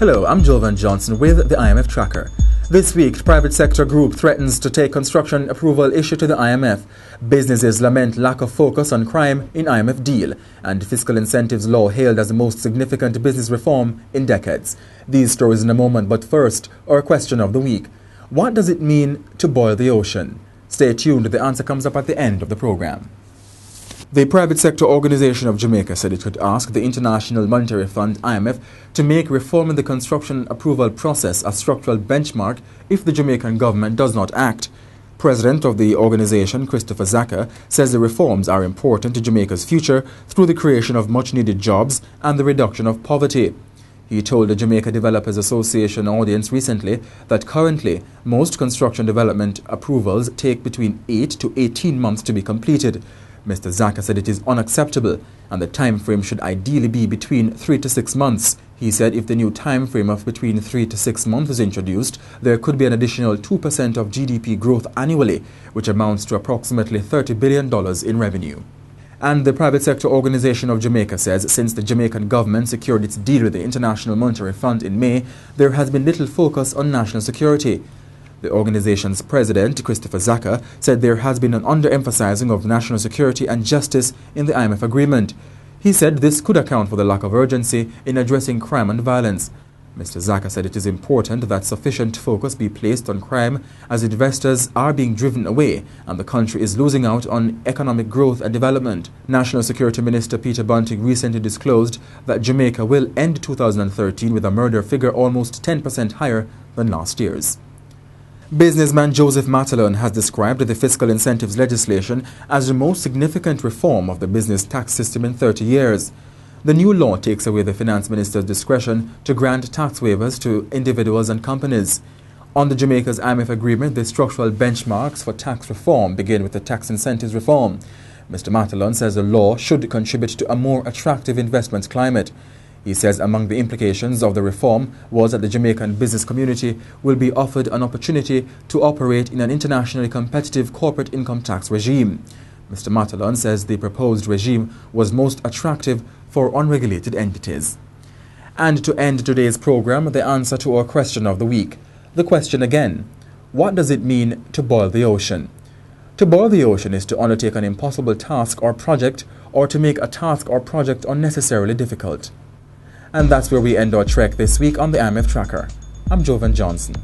Hello, I'm Jovan Johnson with the IMF Tracker. This week, the private sector group threatens to take construction approval issue to the IMF. Businesses lament lack of focus on crime in IMF deal, and fiscal incentives law hailed as the most significant business reform in decades. These stories in a moment, but first, our question of the week. What does it mean to boil the ocean? Stay tuned, the answer comes up at the end of the program. The private sector organization of Jamaica said it could ask the International Monetary Fund (IMF) to make reform in the construction approval process a structural benchmark if the Jamaican government does not act. President of the organization, Christopher Zaka, says the reforms are important to Jamaica's future through the creation of much-needed jobs and the reduction of poverty. He told the Jamaica Developers Association audience recently that currently most construction development approvals take between 8 to 18 months to be completed. Mr. Zaka said it is unacceptable and the time frame should ideally be between 3 to 6 months. He said if the new time frame of between 3 to 6 months is introduced, there could be an additional 2% of GDP growth annually, which amounts to approximately $30 billion in revenue. And the private sector organization of Jamaica says since the Jamaican government secured its deal with the International Monetary Fund in May, there has been little focus on national security. The organization's president, Christopher Zaka, said there has been an underemphasizing of national security and justice in the IMF agreement. He said this could account for the lack of urgency in addressing crime and violence. Mr. Zaka said it is important that sufficient focus be placed on crime as investors are being driven away and the country is losing out on economic growth and development. National Security Minister Peter Bunting recently disclosed that Jamaica will end 2013 with a murder figure almost 10% higher than last year's. Businessman Joseph Matalon has described the fiscal incentives legislation as the most significant reform of the business tax system in 30 years. The new law takes away the finance minister's discretion to grant tax waivers to individuals and companies. Under Jamaica's IMF agreement, the structural benchmarks for tax reform begin with the tax incentives reform. Mr. Matalon says the law should contribute to a more attractive investment climate. He says among the implications of the reform was that the Jamaican business community will be offered an opportunity to operate in an internationally competitive corporate income tax regime. Mr. Matalon says the proposed regime was most attractive for unregulated entities. And to end today's program, the answer to our question of the week. The question again, what does it mean to boil the ocean? To boil the ocean is to undertake an impossible task or project, or to make a task or project unnecessarily difficult. And that's where we end our trek this week on the IMF Tracker. I'm Jovan Johnson.